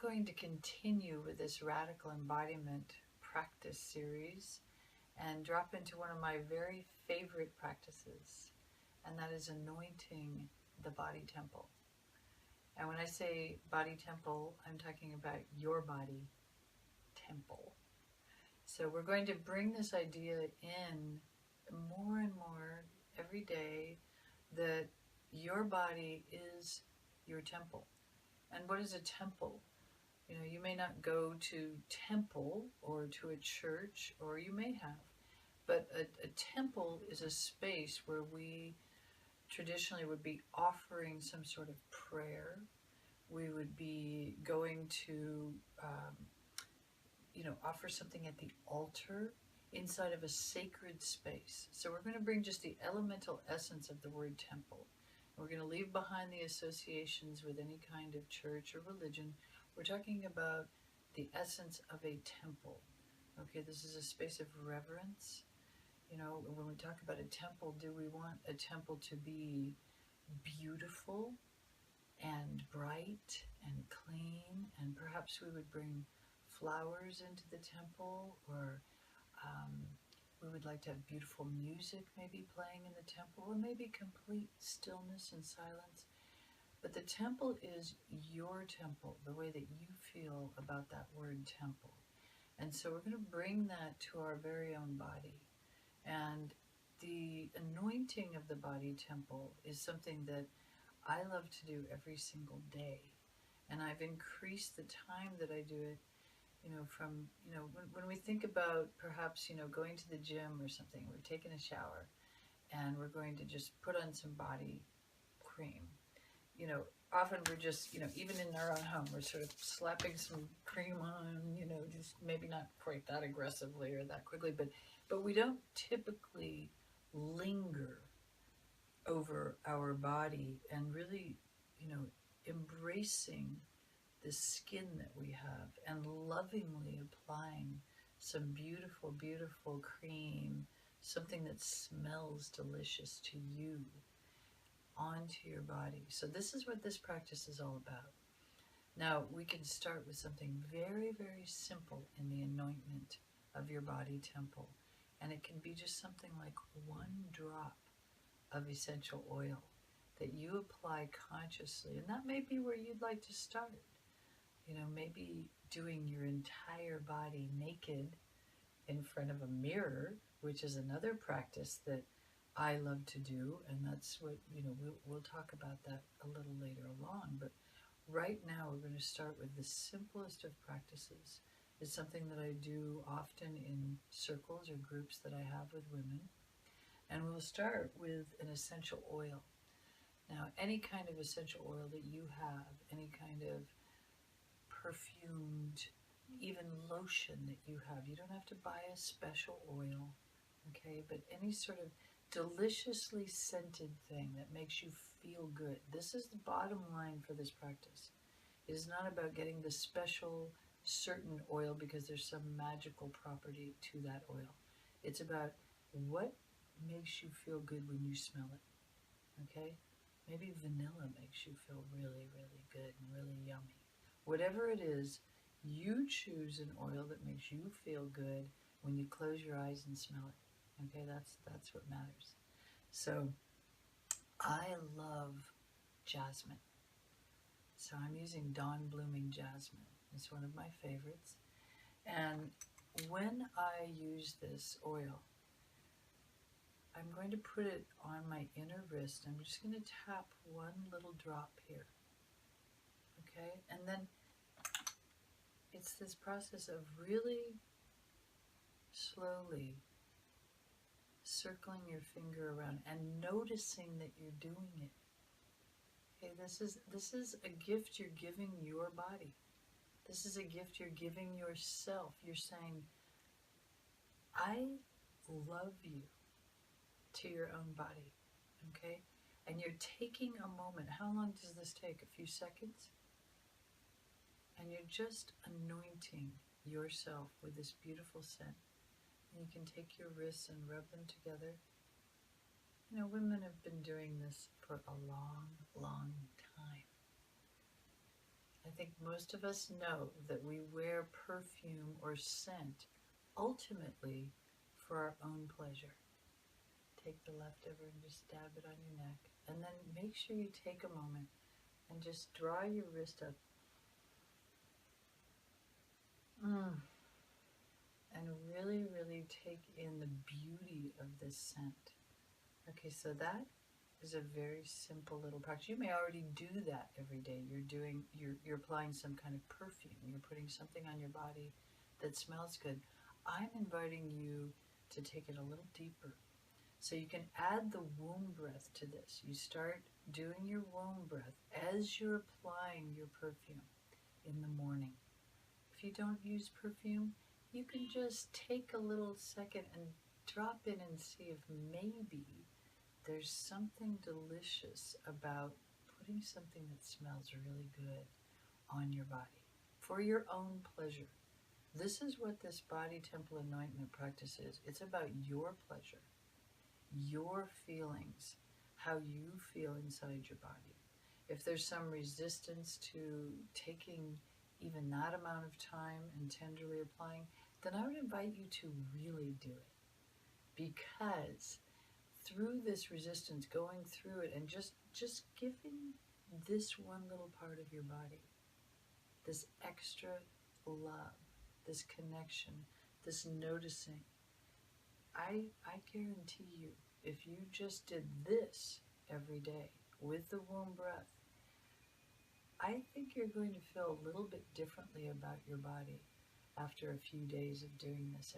going to continue with this radical embodiment practice series and drop into one of my very favorite practices, and that is anointing the body temple. And when I say body temple, I'm talking about your body temple. So we're going to bring this idea in more and more every day, that your body is your temple. And what is a temple? You know, you may not go to temple or to a church, or you may have, but a temple is a space where we traditionally would be offering some sort of prayer. We would be going to, offer something at the altar inside of a sacred space. So we're going to bring just the elemental essence of the word temple. We're going to leave behind the associations with any kind of church or religion. We're talking about the essence of a temple. Okay, this is a space of reverence. You know, when we talk about a temple, do we want a temple to be beautiful and bright and clean? And perhaps we would bring flowers into the temple, or we would like to have beautiful music maybe playing in the temple, or maybe complete stillness and silence. But the temple is your temple, the way that you feel about that word temple. And so we're going to bring that to our very own body. And the anointing of the body temple is something that I love to do every single day. And I've increased the time that I do it, when we think about perhaps, going to the gym or something, we're taking a shower and we're going to just put on some body cream. Often we're just, even in our own home, we're sort of slapping some cream on, just maybe not quite that aggressively or that quickly, but we don't typically linger over our body and really, embracing the skin that we have and lovingly applying some beautiful, beautiful cream, something that smells delicious to you, onto your body. So this is what this practice is all about. Now, we can start with something very, very simple in the anointment of your body temple. And it can be just something like 1 drop of essential oil that you apply consciously. And that may be where you'd like to start. Maybe doing your entire body naked in front of a mirror, which is another practice that I love to do. And that's what, we'll talk about that a little later along. But right now, we're going to start with the simplest of practices. It's something that I do often in circles or groups that I have with women. And we'll start with an essential oil. Now, any kind of essential oil that you have, any kind of perfumed, even lotion that you have, you don't have to buy a special oil, okay? But any sort of deliciously scented thing that makes you feel good. This is the bottom line for this practice. It is not about getting the special certain oil because there's some magical property to that oil. It's about what makes you feel good when you smell it, okay? Maybe vanilla makes you feel really, really good and really yummy. Whatever it is, you choose an oil that makes you feel good when you close your eyes and smell it, okay? That's what matters. So I love jasmine. So I'm using Dawn Blooming Jasmine. It's one of my favorites. And when I use this oil, I'm going to put it on my inner wrist. I'm just going to tap 1 little drop here. Okay? And then it's this process of really slowly circling your finger around and noticing that you're doing it. Okay, this is a gift you're giving your body. This is a gift you're giving yourself. You're saying, I love you, to your own body, okay? And you're taking a moment. How long does this take? A few seconds? And you're just anointing yourself with this beautiful scent. And you can take your wrists and rub them together. Women have been doing this for a long, long time. I think most of us know that we wear perfume or scent ultimately for our own pleasure. Take the leftover and just dab it on your neck. And then make sure you take a moment and just draw your wrist up. And really, really take in the beauty of this scent. Okay, so that is a very simple little practice. You may already do that every day. You're applying some kind of perfume. You're putting something on your body that smells good. I'm inviting you to take it a little deeper. So you can add the womb breath to this. You start doing your womb breath as you're applying your perfume in the morning. If you don't use perfume, you can just take a little second and drop in and see if maybe there's something delicious about putting something that smells really good on your body for your own pleasure. This is what this body temple anointment practice is. It's about your pleasure, your feelings, how you feel inside your body. If there's some resistance to taking even that amount of time and tenderly applying, then I would invite you to really do it. Because through this resistance, going through it and just giving this one little part of your body this extra love, this connection, this noticing, I guarantee you, if you just did this every day with the womb breath, I think you're going to feel a little bit differently about your body after a few days of doing this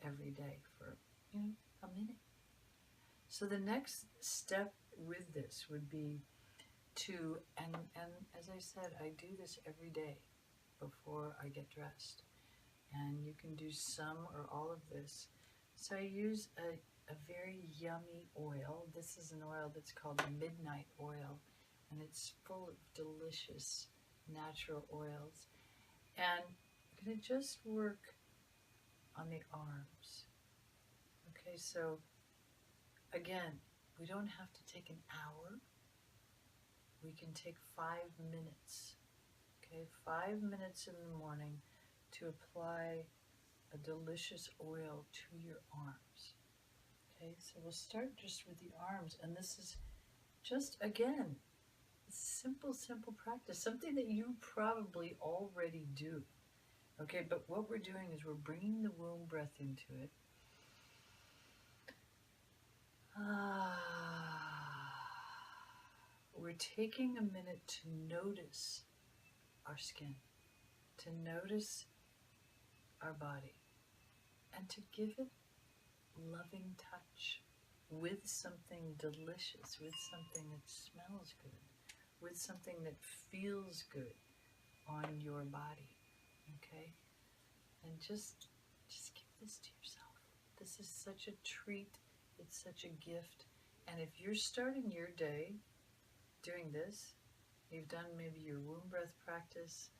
every day for, a minute. So the next step with this would be to, and as I said, I do this every day before I get dressed. And you can do some or all of this. So I use a very yummy oil. This is an oil that's called midnight oil, and it's full of delicious natural oils. And I'm going to just work on the arms. Okay, so again, we don't have to take an hour. We can take 5 minutes. Okay, 5 minutes in the morning to apply a delicious oil to your arms. Okay, so we'll start just with the arms, and this is just, again, simple practice, something that you probably already do. Okay, but what we're doing is we're bringing the womb breath into it. We're taking a minute to notice our skin, to notice our body, and to give it loving touch with something delicious, with something that smells good, with something that feels good on your body. Okay? And just give this to yourself. This is such a treat. It's such a gift. And if you're starting your day doing this, you've done maybe your womb breath practice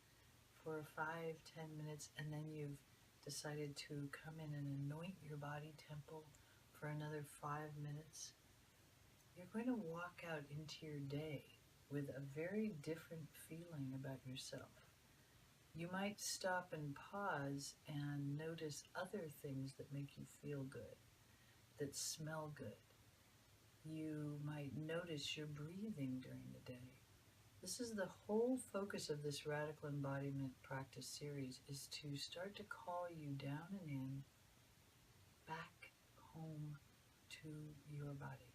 for 5-10 minutes, and then you've decided to come in and anoint your body temple for another 5 minutes, you're going to walk out into your day with a very different feeling about yourself. You might stop and pause and notice other things that make you feel good, that smell good. You might notice your breathing during the day. This is the whole focus of this Radical Embodiment Practice series, is to start to call you down and in, back home to your body.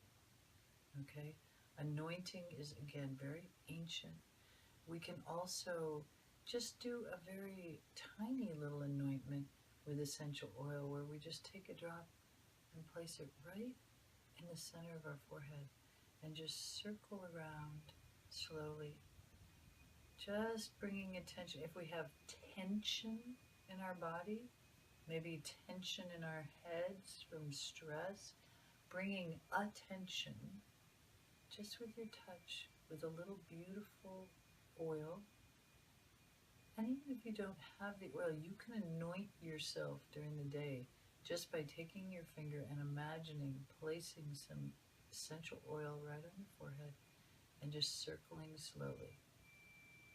Okay? Anointing is, again, very ancient. We can also just do a very tiny little anointment with essential oil, where we just take a drop and place it right in the center of our forehead and just circle around slowly, just bringing attention. If we have tension in our body, maybe tension in our heads from stress, bringing attention just with your touch, with a little beautiful oil. And even if you don't have the oil, you can anoint yourself during the day just by taking your finger and imagining placing some essential oil right on your forehead and just circling slowly.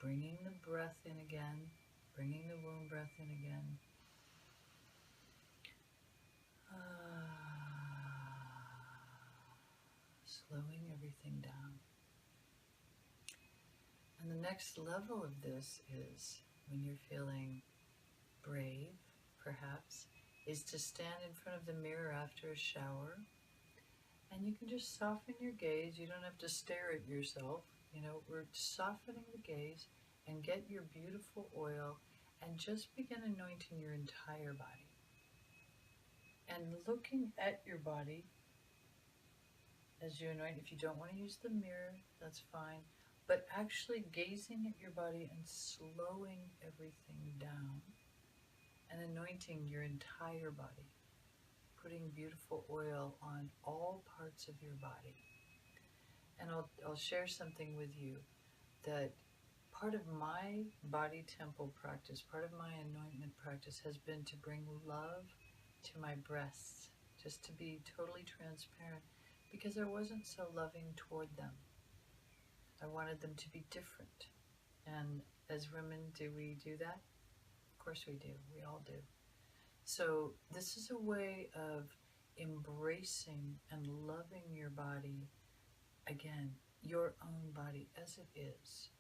Bringing the breath in again, bringing the womb breath in again. Slowing everything down. And the next level of this is when you're feeling brave, perhaps, is to stand in front of the mirror after a shower, and you can just soften your gaze. You don't have to stare at yourself. You know, we're softening the gaze, and get your beautiful oil and just begin anointing your entire body. And looking at your body as you anoint. If you don't want to use the mirror, that's fine. But actually gazing at your body and slowing everything down and anointing your entire body, putting beautiful oil on all parts of your body. And I'll share something with you that part of my body temple practice, part of my anointment practice has been to bring love to my breasts, just to be totally transparent, because I wasn't so loving toward them. I wanted them to be different. And as women, do we do that? Of course we do. We all do. So this is a way of embracing and loving your body, again, your own body as it is.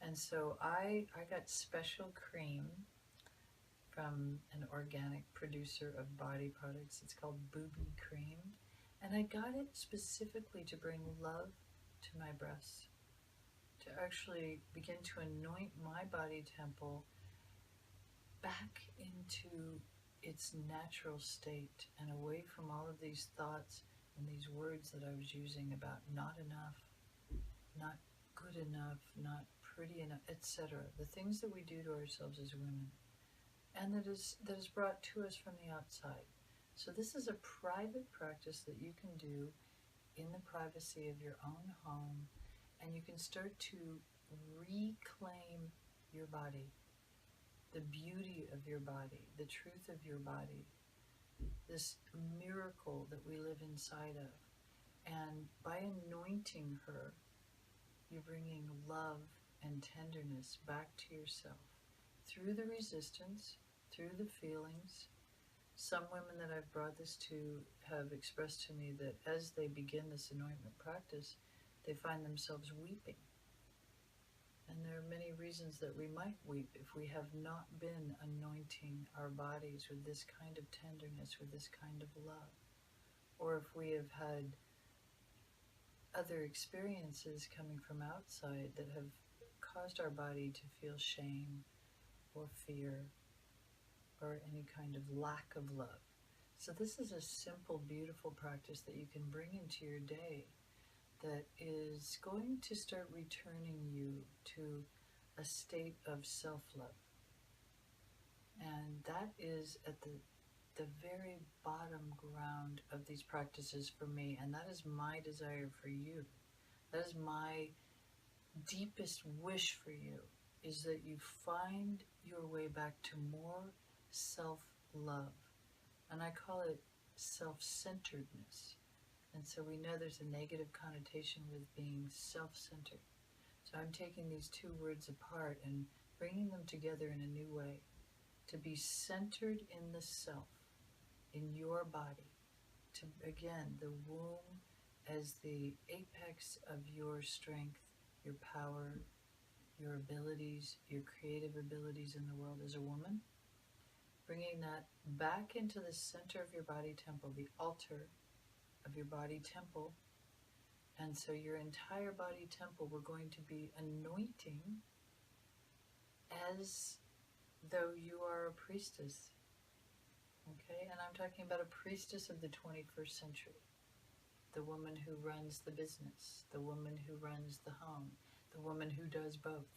And so I got special cream from an organic producer of body products. It's called Booby Cream. And I got it specifically to bring love to my breasts, to actually begin to anoint my body temple back into its natural state and away from all of these thoughts and these words that I was using about not enough, not good enough, not pretty enough, etc. The things that we do to ourselves as women, and that is brought to us from the outside. So this is a private practice that you can do in the privacy of your own home, and you can start to reclaim your body, the beauty of your body, the truth of your body, this miracle that we live inside of. And by anointing her, you're bringing love and tenderness back to yourself through the resistance, through the feelings. Some women that I've brought this to have expressed to me that as they begin this anointment practice, they find themselves weeping. And there are many reasons that we might weep if we have not been anointing our bodies with this kind of tenderness, with this kind of love, or if we have had other experiences coming from outside that have caused our body to feel shame or fear or any kind of lack of love. So this is a simple, beautiful practice that you can bring into your day that is going to start returning you to a state of self-love. And that is at the very bottom ground of these practices for me, and that is my desire for you. That is my deepest wish for you, is that you find your way back to more self-love. And I call it self-centeredness. And so we know there's a negative connotation with being self-centered. So I'm taking these two words apart and bringing them together in a new way. To be centered in the self, in your body. To, again, the womb as the apex of your strength, your power, your abilities, your creative abilities in the world as a woman. Bringing that back into the center of your body temple, the altar of your body temple. And so your entire body temple, we're going to be anointing as though you are a priestess. Okay, and I'm talking about a priestess of the 21st century. The woman who runs the business, the woman who runs the home, the woman who does both,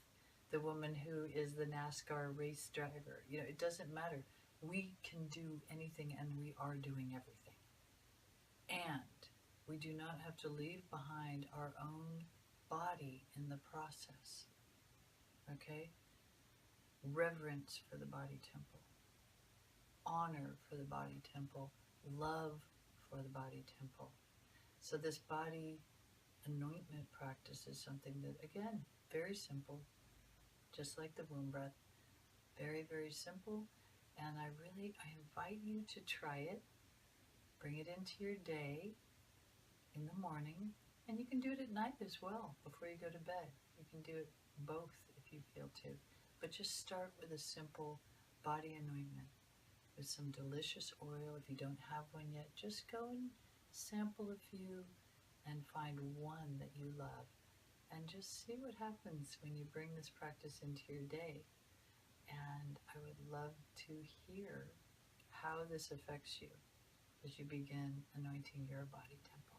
the woman who is the NASCAR race driver. You know, it doesn't matter. We can do anything, and we are doing everything. And we do not have to leave behind our own body in the process. Okay? Reverence for the body temple. Honor for the body temple. Love for the body temple. So this body anointment practice is something that, again, very simple. just like the womb breath. Very, very simple. And I invite you to try it. Bring it into your day in the morning. And you can do it at night as well, before you go to bed. You can do it both if you feel to. But just start with a simple body anointment with some delicious oil. If you don't have one yet, just go and sample a few and find one that you love. And just see what happens when you bring this practice into your day. And I would love to hear how this affects you as you begin anointing your body temple.